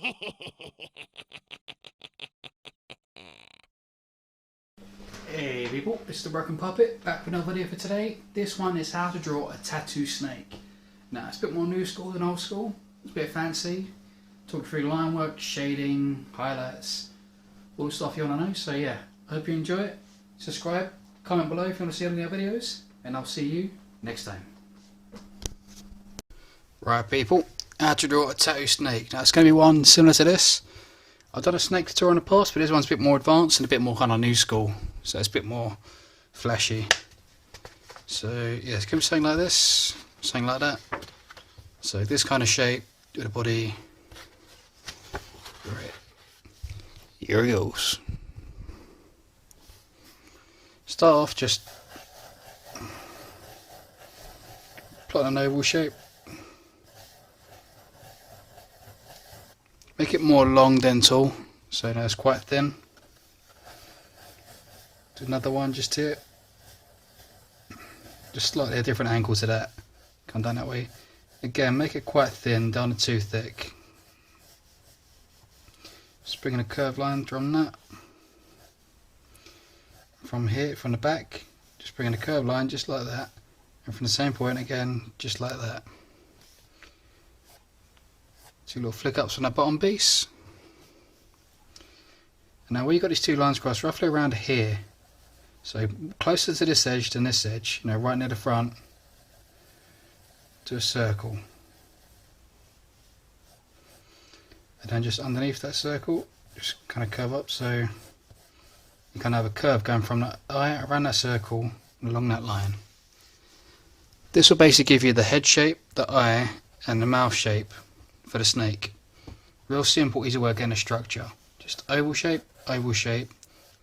Hey people, it's the Broken Puppet, back with another video for today. This one is how to draw a tattoo snake. Now it's a bit more new school than old school, it's a bit fancy. Talk through line work, shading, highlights, all the stuff you want to know. So yeah, I hope you enjoy it. Subscribe, comment below if you want to see any other videos, and I'll see you next time. Right people, how to draw a tattoo snake. Now it's going to be one similar to this. I've done a snake tutorial in the past, but this one's a bit more advanced and a bit more kind of new school. So it's a bit more flashy. So yeah, it's going to be something like this, something like that. So this kind of shape, with the body. Right. Here it goes. Start off just plotting an oval shape. Make it more long than tall, so now it's quite thin. Do another one just here. Just slightly a different angle to that. Come down that way. Again, make it quite thin, don't too thick. Just bring in a curved line from that. From here, from the back, just bring in a curved line just like that. And from the same point again, just like that. Two little flick ups on that bottom piece. And now where you've got these two lines crossed, roughly around here. So closer to this edge than this edge, you know, right near the front, to a circle. And then just underneath that circle, just kind of curve up so you kind of have a curve going from that eye around that circle and along that line. This will basically give you the head shape, the eye, and the mouth shape for the snake. Real simple, easy way of getting a structure. Just oval shape,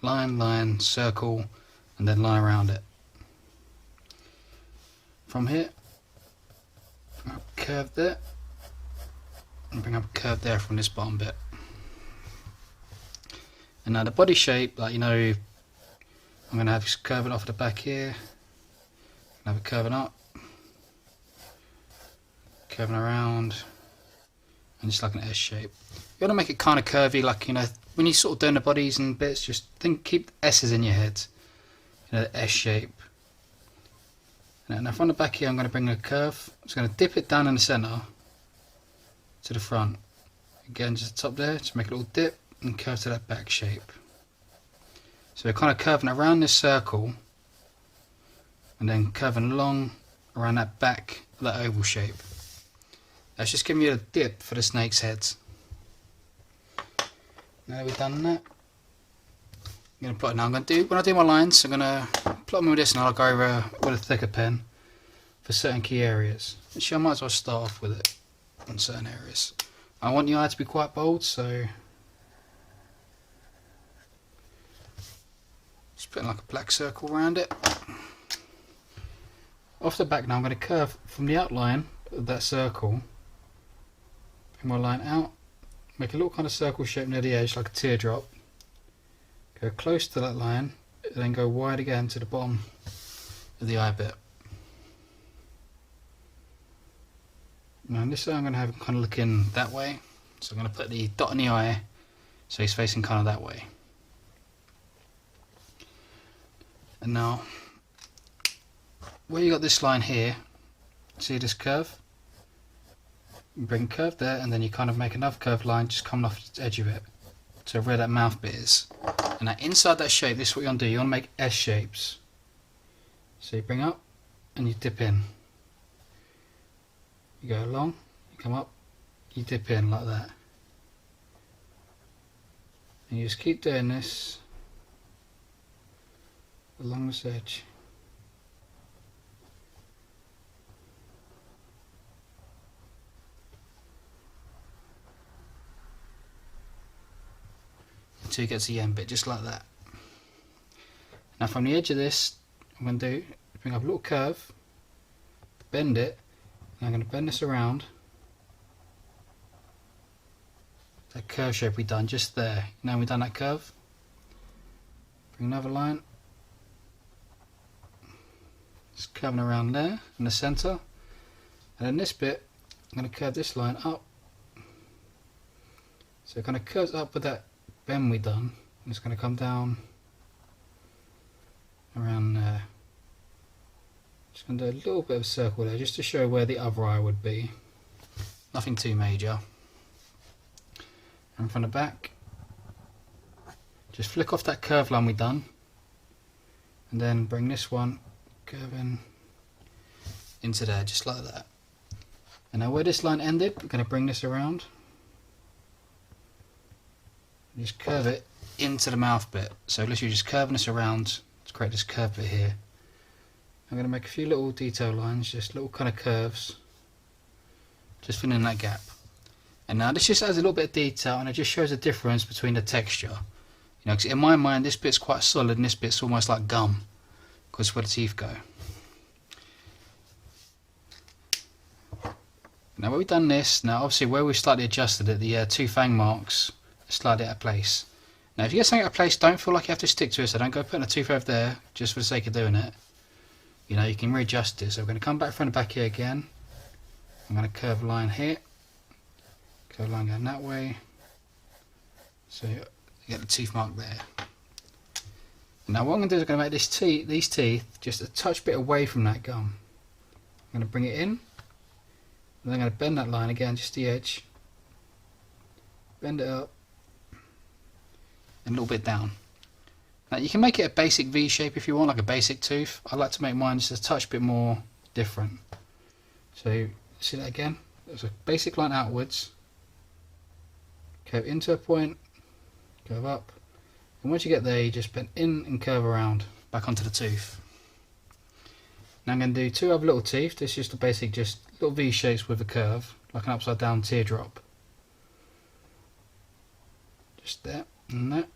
line, line, circle, and then line around it. From here, bring up a curve there, and bring up a curve there from this bottom bit. And now the body shape, like you know, I'm going to have this curving off the back here, have it curving up, curving around, and just like an S shape. You want to make it kind of curvy, like, you know, when you sort of doing the bodies and bits, just keep S's in your head. You know, the S shape. And now from the back here, I'm going to bring a curve. I'm just going to dip it down in the centre to the front. Again, just the top there, just make a little dip and curve to that back shape. So we're kind of curving around this circle and then curving along around that back, that oval shape. That's just giving you a dip for the snake's head. Now we've done that, I'm going to plot it now. When I do my lines, I'm going to plot them with this and I'll go over with a thicker pen for certain key areas. Actually, I might as well start off with it on certain areas. I want the eye to be quite bold, so just putting like a black circle around it. Off the back now, I'm going to curve from the outline of that circle. Bring my line out, make a little kind of circle shape near the edge like a teardrop, go close to that line, and then go wide again to the bottom of the eye bit. Now on this side I'm going to have him kind of looking that way, so I'm going to put the dot in the eye so he's facing kind of that way. And now where you got this line here, see this curve? Bring curve there, and then you kind of make another curved line just coming off the edge of it to where that mouth bit is. And now inside that shape, this is what you want to do. You want to make S shapes. So you bring up and you dip in. You go along, you come up, you dip in like that. And you just keep doing this along this edge. Until you get to the end bit, just like that. Now from the edge of this, I'm going to bring up a little curve, bend it, and I'm going to bend this around. That curve shape we done just there. Now we've done that curve. Bring another line. Just curving around there in the centre. And then this bit, I'm going to curve this line up So it kind of curves up with that bend we done, and it's going to come down around there. Just going to do a little bit of a circle there just to show where the other eye would be. Nothing too major. And from the back, just flick off that curve line we done, and then bring this one curving into there, just like that. And now where this line ended, we're going to bring this around. Just curve it into the mouth bit. So literally just curving this around to create this curve bit here. I'm going to make a few little detail lines, just little kind of curves, just filling in that gap. And now this just adds a little bit of detail, and it just shows the difference between the texture. You know, because in my mind this bit's quite solid and this bit's almost like gum, because where the teeth go. Now where we've done this, now obviously where we've slightly adjusted it, the two fang marks, slide it out of place. Now if you get something out of place, don't feel like you have to stick to it, so don't go putting a tooth over there just for the sake of doing it. You know, you can readjust it. So we're going to come back from the back here again. I'm going to curve a line here, curve a line going that way, so you get the teeth mark there. And now what I'm going to do is I'm going to make these teeth just a touch bit away from that gum. I'm going to bring it in, and then I'm going to bend that line again, just the edge, bend it up, and a little bit down. Now you can make it a basic V shape if you want, like a basic tooth. I like to make mine just a touch bit more different. So see that again? There's a basic line outwards, curve into a point, curve up, and once you get there you just bend in and curve around back onto the tooth. Now I'm going to do two other little teeth. This is just a basic, just little V shapes with a curve, like an upside down teardrop. Just there and that.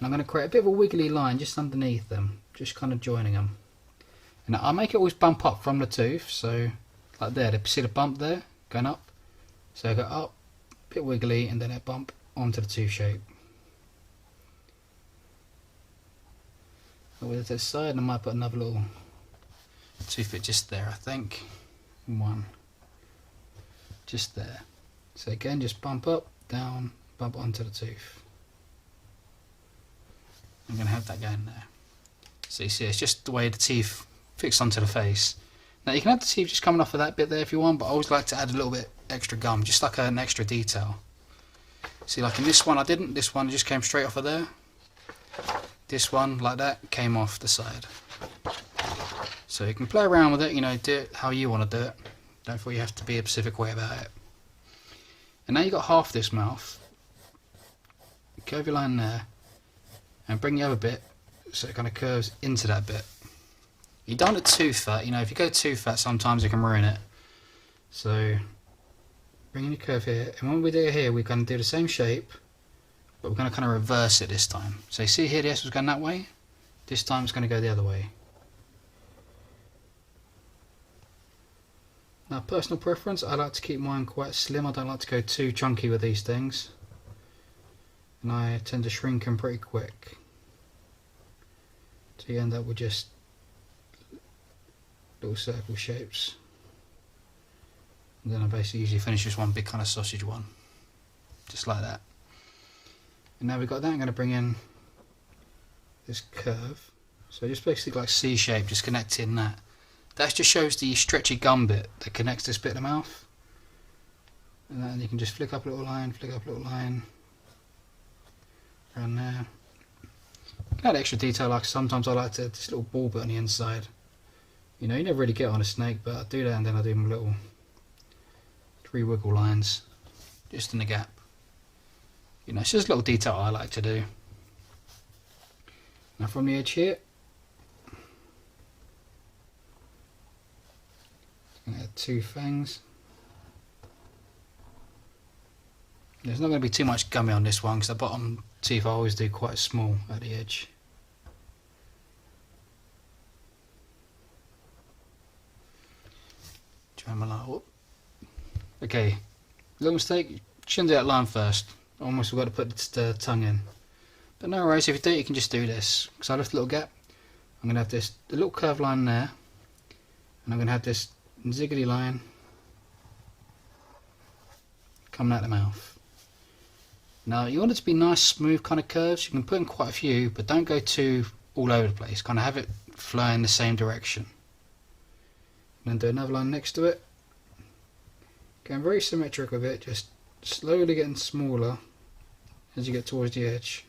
And I'm going to create a bit of a wiggly line just underneath them, just kind of joining them. And I'll make it always bump up from the tooth, so like there, see the bump there going up? So I go up, a bit wiggly, and then it bump onto the tooth shape. Over to this side, I might put another little tooth bit just there, I think. One. Just there. So again, just bump up, down, bump onto the tooth. I'm going to have that going there. So you see, it's just the way the teeth fix onto the face. Now you can have the teeth just coming off of that bit there if you want, but I always like to add a little bit extra gum, just like an extra detail. See, like in this one I didn't, this one just came straight off of there. This one, like that, came off the side. So you can play around with it, you know, do it how you want to do it. Don't feel you have to be a specific way about it. And now you've got half this mouth. Curve your line there, and bring the other bit so it kind of curves into that bit. You don't want it too fat, you know, if you go too fat sometimes it can ruin it. So bring in your curve here, and when we do it here we're going to do the same shape, but we're going to kind of reverse it this time. So you see here the S was going that way, this time it's going to go the other way. Now personal preference, I like to keep mine quite slim, I don't like to go too chunky with these things. And I tend to shrink them pretty quick. So you end up with just little circle shapes. And then I basically usually finish this one big kind of sausage one. Just like that. And now we've got that, I'm going to bring in this curve. So just basically like C shape, just connecting that. That just shows the stretchy gum bit that connects this bit of the mouth. And then you can just flick up a little line, flick up a little line. Around there. You can add extra detail, like sometimes I like to add this little ball bit on the inside. You know, you never really get on a snake, but I do that and then I do my little 3 wiggle lines just in the gap. You know, it's just a little detail I like to do. Now from the edge here, I'm going to add 2 fangs. There's not going to be too much gummy on this one because the bottom teeth I always do quite small at the edge. Okay, little mistake, you shouldn't do that line first. Almost forgot to put the tongue in. But no worries, if you do it you can just do this. Because I left a little gap, I'm going to have this a little curved line there. And I'm going to have this ziggly line coming out the mouth. Now you want it to be nice, smooth kind of curves. You can put in quite a few, but don't go too all over the place. Kind of have it flow in the same direction. And then do another line next to it. Going very symmetric with it, just slowly getting smaller as you get towards the edge.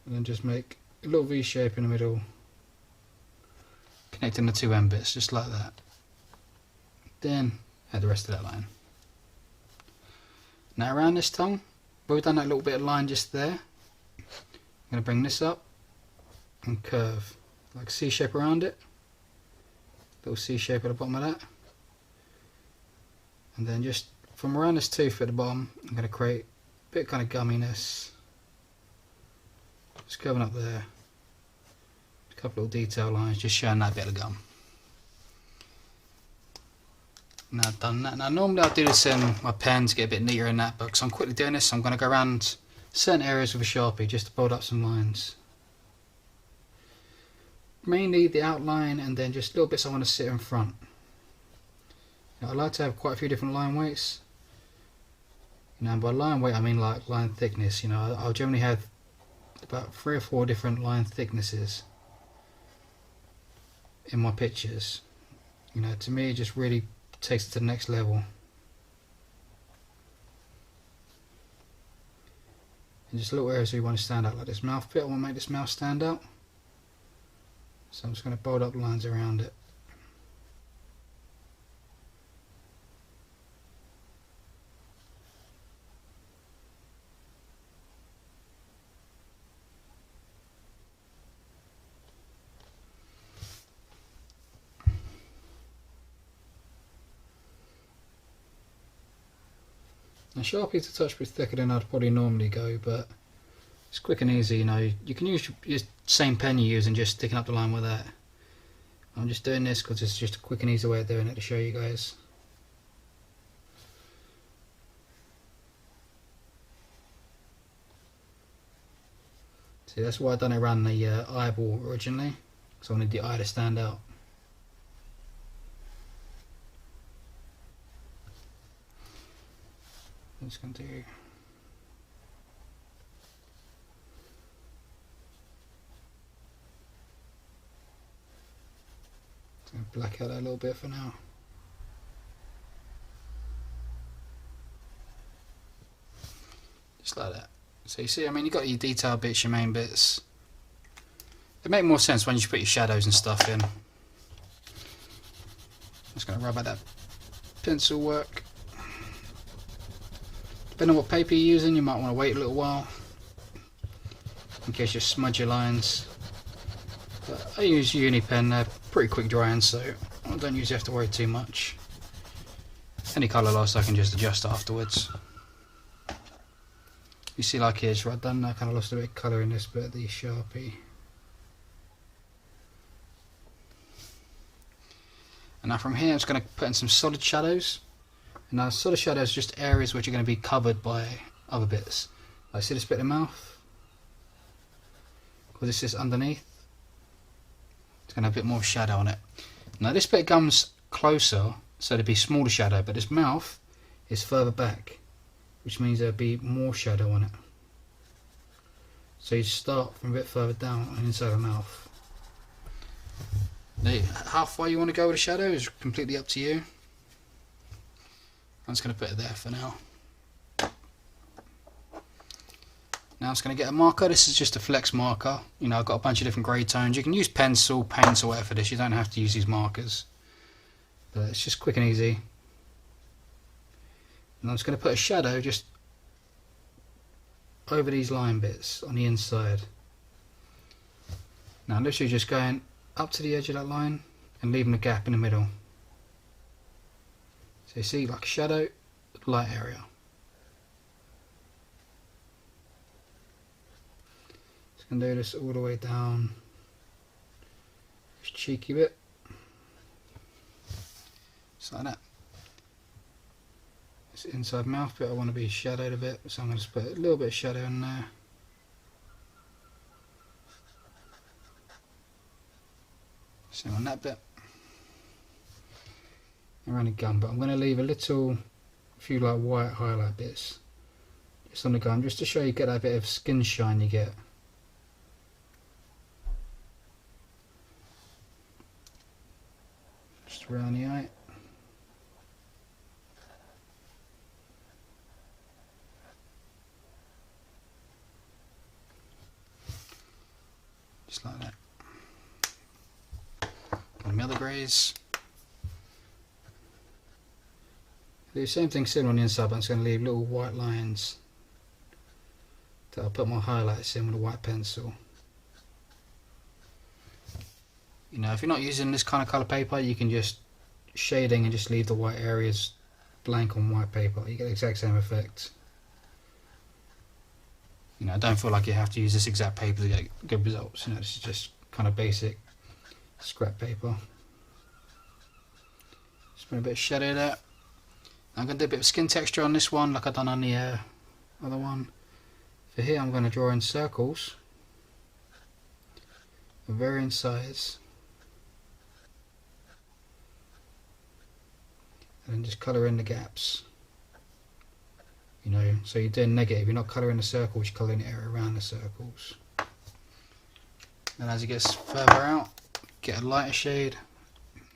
And then just make a little V shape in the middle, connecting the two end bits, just like that. Then add the rest of that line. Now around this tongue, where we've done that little bit of line just there, I'm going to bring this up and curve, like a C shape around it. Little C shape at the bottom of that. And then just from around this tooth at the bottom, I'm going to create a bit of kind of gumminess. Just curving up there. A couple of detail lines, just showing that bit of gum. Now I've done that. Now normally I'll do this in my pen to get a bit neater in that, but because I'm quickly doing this, I'm going to go around certain areas with a Sharpie just to build up some lines. Mainly the outline, and then just little bits I want to sit in front. Now, I like to have quite a few different line weights. And by line weight I mean like line thickness. I'll generally have about 3 or 4 different line thicknesses in my pictures. To me it just really takes it to the next level. And just little areas where you want to stand out, like this mouth bit. I want to make this mouth stand out. So I'm just going to bold up lines around it. Now Sharpie's a touch bit thicker than I'd probably normally go, but it's quick and easy. You can use your same pen you use and just sticking up the line with that. I'm just doing this because it's just a quick and easy way of doing it to show you guys. See, that's why I done it around the eyeball originally, because I wanted the eye to stand out. I'm just going to do black out that a little bit for now. Just like that. So you see, you've got your detail bits, your main bits. They make more sense when you put your shadows and stuff in. I'm just going to rub out that pencil work. Depending on what paper you're using, you might want to wait a little while in case you smudge your lines. But I use uni pen, they're pretty quick drying, so I don't usually have to worry too much. Any colour loss I can just adjust afterwards. You see, like here's right done, I kind of lost a bit of colour in this bit of the Sharpie. And now from here I'm just going to put in some solid shadows. And now solid shadows are just areas which are going to be covered by other bits. Like see this bit of the mouth? Because this is underneath. It's going to have a bit more shadow on it. Now this bit comes closer, so there'll be smaller shadow, but this mouth is further back, which means there'll be more shadow on it. So you start from a bit further down and inside the mouth. Now, how far you want to go with the shadow is completely up to you. I'm just going to put it there for now. Now I'm just going to get a marker. This is just a flex marker. I've got a bunch of different grey tones. You can use pencil, paint or whatever for this. You don't have to use these markers. But it's just quick and easy. And I'm just going to put a shadow just over these line bits on the inside. Now I'm literally just going up to the edge of that line and leaving a gap in the middle. So you see, like a shadow, light area. Just going to do this all the way down this cheeky bit. Just like that. This inside mouth bit I want to be shadowed a bit, so I'm going to just put a little bit of shadow in there. Same on that bit. Around the gum, but I'm going to leave a little few like white highlight bits just on the gum, just to show you get that bit of skin shine you get. Just around the eye. Just like that. And the other greys. Do the same thing similar on the inside, but I'm just going to leave little white lines that I'll put my highlights in with a white pencil. You know, if you're not using this kind of colour paper, you can just shading and just leave the white areas blank on white paper. You get the exact same effect. You know, I don't feel like you have to use this exact paper to get good results. You know, this is just kind of basic scrap paper. Just put a bit of shadow there. I'm going to do a bit of skin texture on this one like I've done on the other one. For here I'm going to draw in circles of varying size and then just colour in the gaps. You know, so you're doing negative, you're not colouring the circles, you're colouring the area around the circles. And as it gets further out, get a lighter shade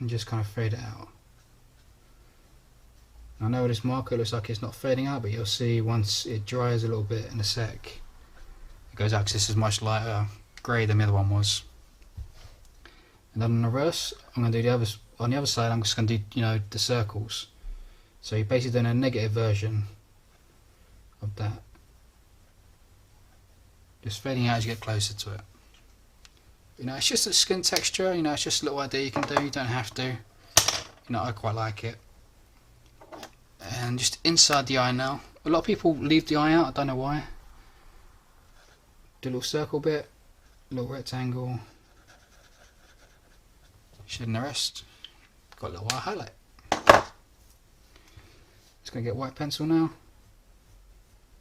and just kind of fade it out. I know this marker looks like it's not fading out, but you'll see once it dries a little bit in a sec, it goes out because this is much lighter grey than the other one was. And then on the reverse, I'm going to do the other. On the other side, I'm just going to do, you know, the circles. So you're basically doing a negative version of that, just fading out as you get closer to it. You know, it's just a skin texture. You know, it's just a little idea you can do. You don't have to. You know, I quite like it. And just inside the eye now. A lot of people leave the eye out, I don't know why. Do a little circle bit, a little rectangle, shading the rest. Got a little eye highlight. Just going to get white pencil now.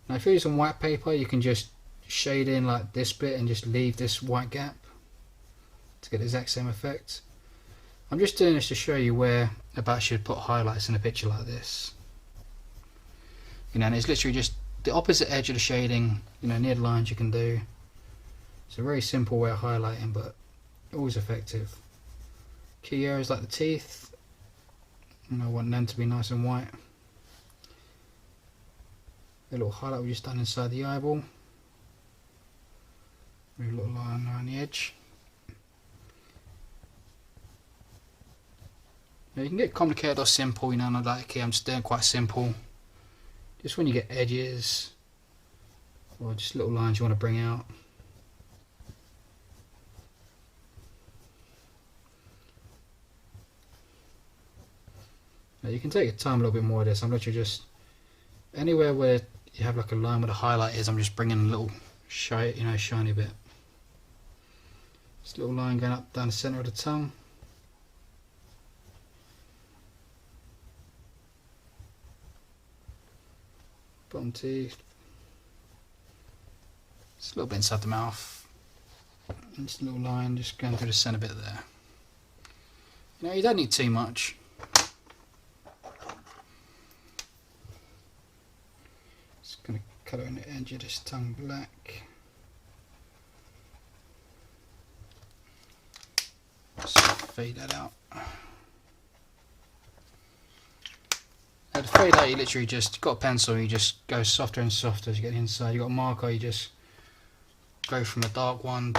Now if you're using white paper, you can just shade in like this bit and just leave this white gap to get the exact same effect. I'm just doing this to show you where about should put highlights in a picture like this. You know, and it's literally just the opposite edge of the shading, you know, near the lines you can do. It's a very simple way of highlighting, but always effective. Key areas like the teeth, you know, I want them to be nice and white. A little highlight we just done inside the eyeball. Maybe a little line around the edge. Now you can get complicated or simple, you know, and like here I'm just doing quite simple. Just when you get edges or just little lines you want to bring out. Now you can take your time a little bit more with this. I'm literally just anywhere where you have like a line where the highlight is, I'm just bringing a little shiny bit. Just a little line going up down the centre of the tongue. Bottom teeth, just a little bit inside the mouth, and just a little line just going through the centre bit there. You know, you don't need too much. Just going to colour in the edge of this tongue black. Just fade that out. To fade out, you literally just, you've got a pencil, you just go softer and softer as you get inside. You've got a marker, you just go from a dark one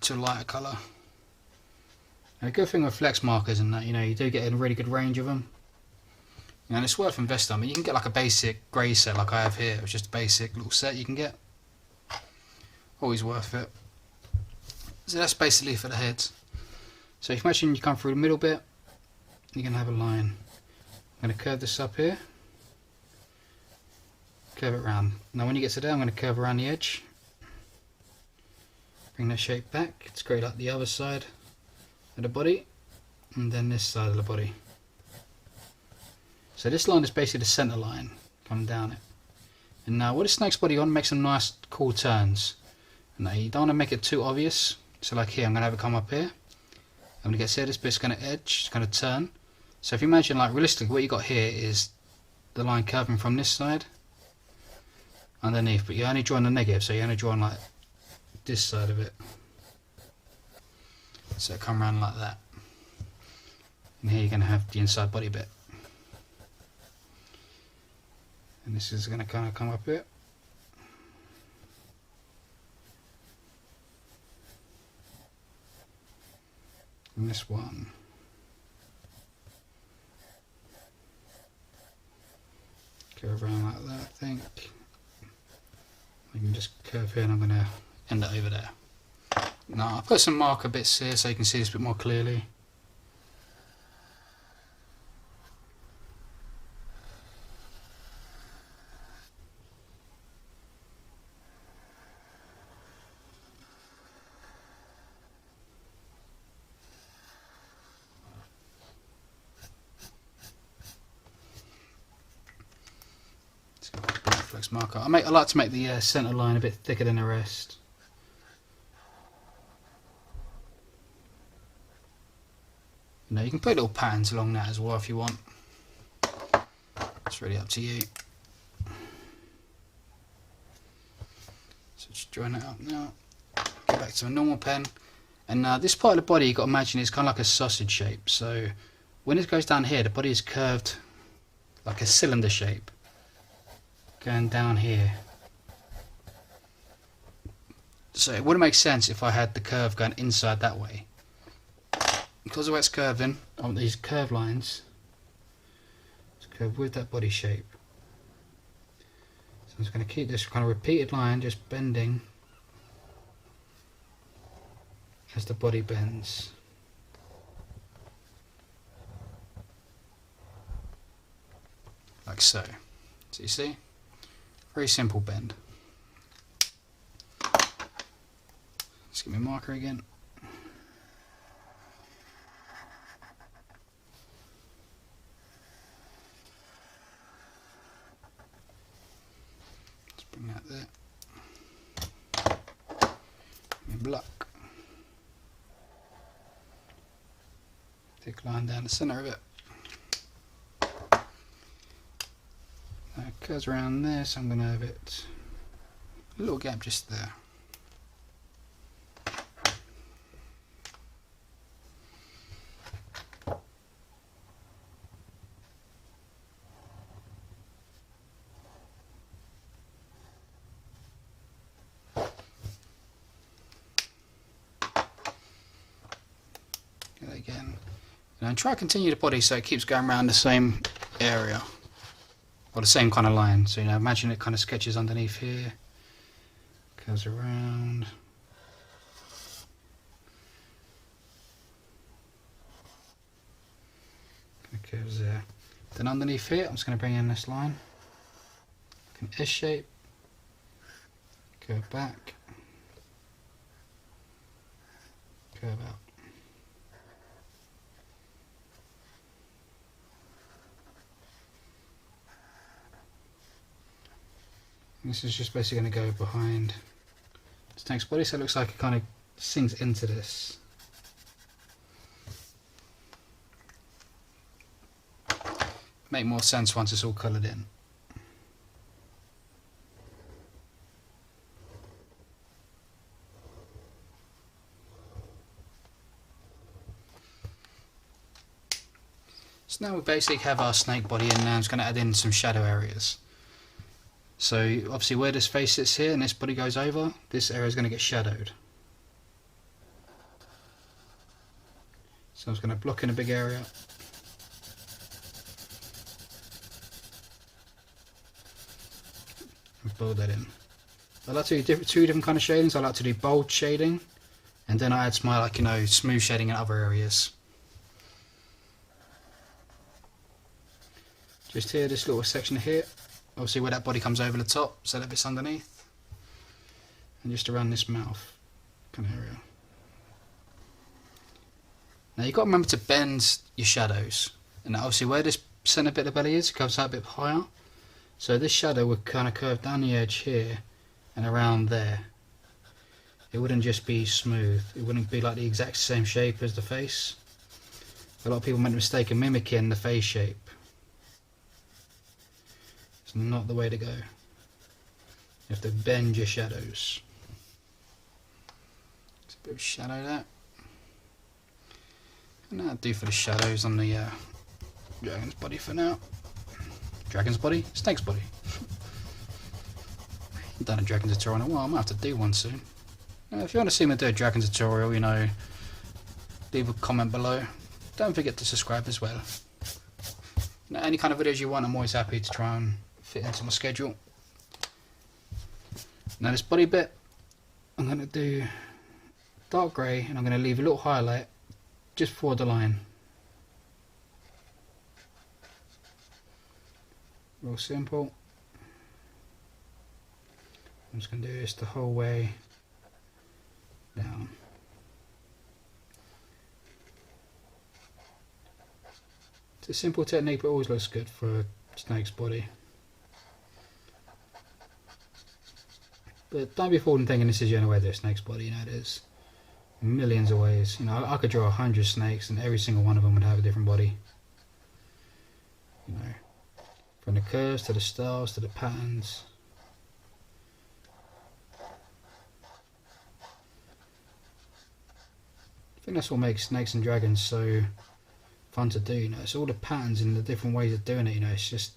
to a lighter colour. And the good thing with flex markers is that, you know, you do get a really good range of them. You know, and it's worth investing on. I mean, you can get like a basic grey set like I have here. It's just a basic little set you can get. Always worth it. So that's basically for the heads. So if you imagine you come through the middle bit, you're going to have a line. I'm going to curve this up here, curve it round. Now when you get to there, I'm going to curve around the edge, bring the shape back, it's great like the other side of the body, and then this side of the body. So this line is basically the centre line, coming down it. And now with the snake's body on, make some nice cool turns. And now you don't want to make it too obvious, so like here, I'm going to have it come up here. I'm going to get here, this bit's going to edge, it's going to turn. So if you imagine, like realistically, what you got here is the line curving from this side underneath, but you're only drawing the negative, so you're only drawing like this side of it. So come around like that. And here you're going to have the inside body bit. And this is going to kind of come up here. And this one. Curve around like that, I think. I can just curve here and I'm going to end it over there. Now I'll put some marker bits here so you can see this a bit more clearly. Flex marker. I like to make the centre line a bit thicker than the rest. You can put little patterns along that as well if you want. It's really up to you. So just join it up now. Get back to a normal pen. And this part of the body, you've got to imagine it's kind of like a sausage shape. So when it goes down here, the body is curved like a cylinder shape. Going down here. So it wouldn't make sense if I had the curve going inside that way. Because of the way it's curving, I want these curved lines to curve with that body shape. So I'm just going to keep this kind of repeated line just bending as the body bends. Like so. So you see? Very simple bend. Let's get my marker again. Let's bring that there. My block. Thick line down the centre of it. It goes around there, so I'm going to have it a little gap just there. Get that again. And try to continue the body so it keeps going around the same area. Or the same kind of line, so imagine it kind of sketches underneath here, goes around, kind of curves there. Then underneath here, I'm just going to bring in this line, like an S shape, curve back, curve out. This is just basically going to go behind this tank's body, so it looks like it kind of sinks into this. Make more sense once it's all coloured in. So now we basically have our snake body in. Now I'm just going to add in some shadow areas. So obviously where this face sits here and this body goes over, this area is going to get shadowed. So I'm just going to block in a big area. And build that in. I like to do two different kind of shadings. I like to do bold shading, and then I add my smooth shading in other areas. Just here, this little section here. Obviously where that body comes over the top, so that bit's underneath, and just around this mouth kind of area. Now you've got to remember to bend your shadows, and obviously where this centre bit of the belly is, it comes out a bit higher, so this shadow would kind of curve down the edge here and around there. It wouldn't just be smooth, it wouldn't be like the exact same shape as the face. A lot of people make the mistake of mimicking the face shape. It's not the way to go. You have to bend your shadows. It's a bit of shadow there. And that'll do for the shadows on the dragon's body for now. Dragon's body? Snake's body. I've done a dragon tutorial in a while. I might have to do one soon. If you want to see me do a dragon tutorial, you know, leave a comment below. Don't forget to subscribe as well. Now, any kind of videos you want, I'm always happy to try and fit into my schedule. Now this body bit, I'm going to do dark grey, and I'm going to leave a little highlight just before the line. Real simple. I'm just going to do this the whole way down. It's a simple technique, but always looks good for a snake's body. But don't be fooled in thinking this is the only way to do a snake's body. You know, there's millions of ways. You know, I could draw 100 snakes, and every single one of them would have a different body. You know, from the curves to the stars to the patterns. I think that's what makes snakes and dragons so fun to do. You know, it's all the patterns and the different ways of doing it. You know, it's just,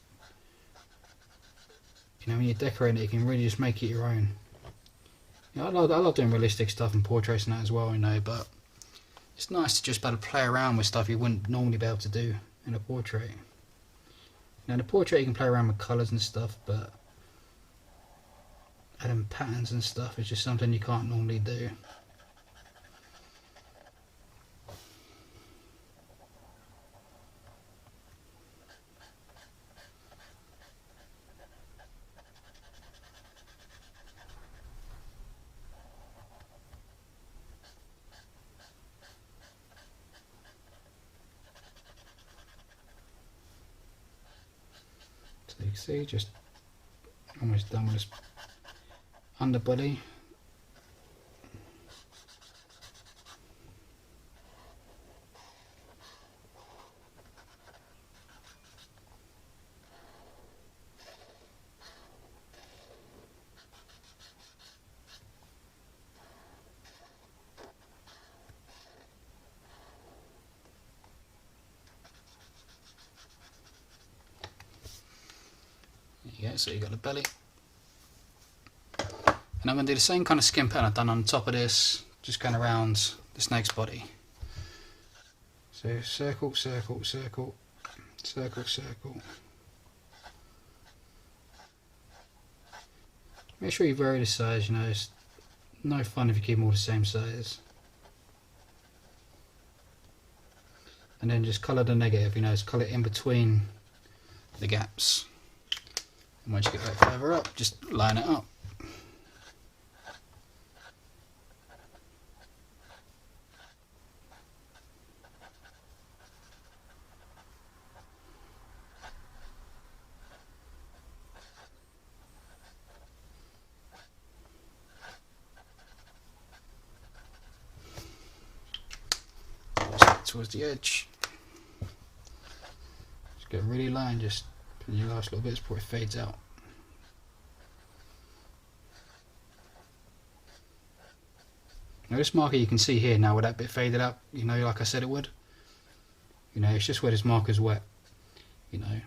you know, when you're decorating it, you can really just make it your own. You know, I love doing realistic stuff and portraits and that as well. You know, but it's nice to just be able to play around with stuff you wouldn't normally be able to do in a portrait. Now, in a portrait you can play around with colours and stuff, but adding patterns and stuff is just something you can't normally do. So you can see, just almost done with this underbody. Yeah, so you got the belly, and I'm going to do the same kind of skin pattern I've done on the top of this, just going around the snake's body. So circle, circle, circle, circle, circle. Make sure you vary the size. You know, it's no fun if you keep them all the same size. And then just colour the negative. You know, just colour it in between the gaps. And once you get that further up, just line it up. Towards the edge. Just get really line, just in your last little bits before it fades out. Now this marker you can see here now with that bit faded out, you know, like I said it would. You know, it's just where this marker's wet. You know,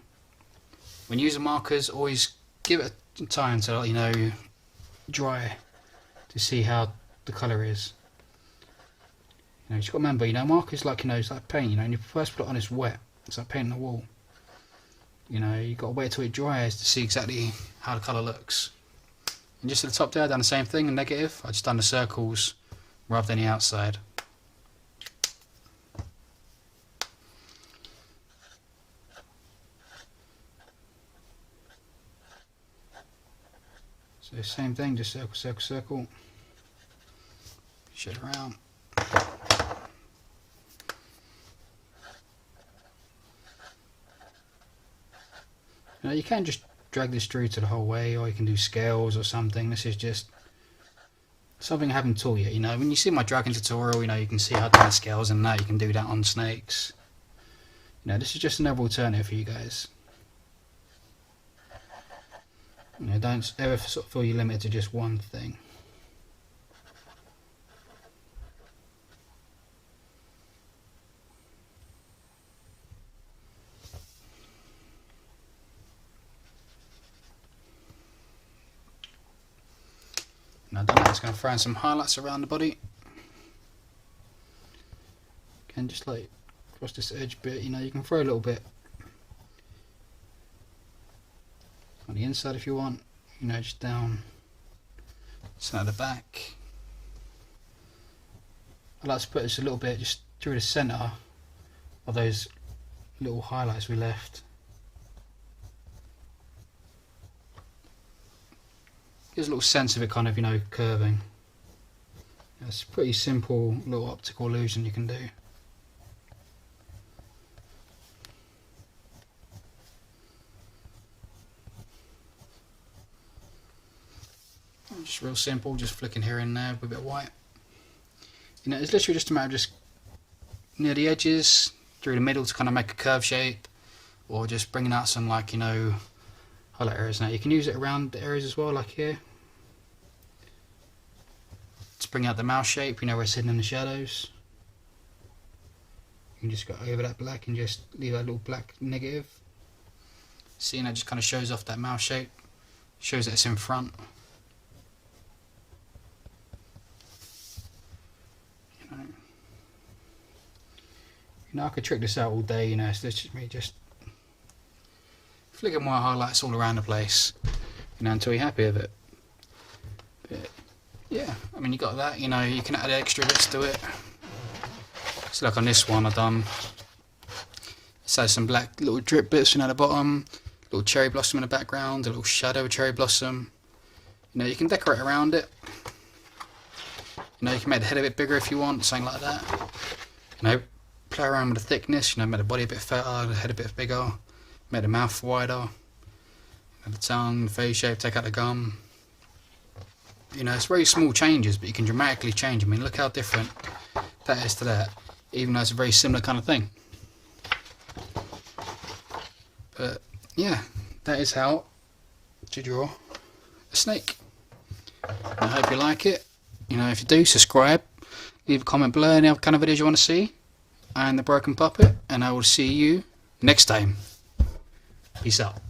when using markers, always give it time to, you know, dry to see how the colour is. You know, you just got to remember, you know, markers, like, you know, it's like paint. You know, and you first put it on, it's wet. It's like painting the wall. You know, you got to wait till it dries to see exactly how the colour looks. And just at the top there, I done the same thing in negative. I just done the circles rather than the outside. So same thing, just circle, circle, circle. Shade around. Now you can just drag this through to the whole way, or you can do scales or something. This is just something I haven't taught yet. You know, when you see my dragon tutorial, you know, you can see how to do scales and that. You can do that on snakes. You know, this is just another alternative for you guys. You know, don't ever sort of feel you're limited to just one thing. Now done that, it's going to throw in some highlights around the body. Again, just like across this edge bit, you know, you can throw a little bit on the inside if you want, you know, just down centre of the back. I like to put this a little bit just through the centre of those little highlights we left. Gives a little sense of it kind of, you know, curving. It's a pretty simple little optical illusion you can do. Just real simple, just flicking here and there with a bit of white. You know, it's literally just a matter of just near the edges, through the middle to kind of make a curve shape, or just bringing out some, like, you know, highlight areas. Now you can use it around the areas as well, like here, to bring out the mouth shape, you know, where it's hidden in the shadows. You can just go over that black and just leave that little black negative. See, and that just kind of shows off that mouth shape, shows that it's in front. You know, I could trick this out all day, you know, so it's just me just flicking white highlights all around the place, you know, until you're happy with it. But yeah, I mean, you got that, you know, you can add extra bits to it. So like on this one I've done, it has some black little drip bits, you know, at the bottom, little cherry blossom in the background, a little shadow cherry blossom. You know, you can decorate around it. You know, you can make the head a bit bigger if you want, something like that. You know, play around with the thickness, you know, make the body a bit fatter, the head a bit bigger, make the mouth wider, the tongue, the face shape, take out the gum. You know, it's very small changes, but you can dramatically change. I mean, look how different that is to that, even though it's a very similar kind of thing. But yeah, that is how to draw a snake. I hope you like it. You know, if you do, subscribe, leave a comment below any other kind of videos you want to see. I'm the Broken Puppet, and I will see you next time. Peace out.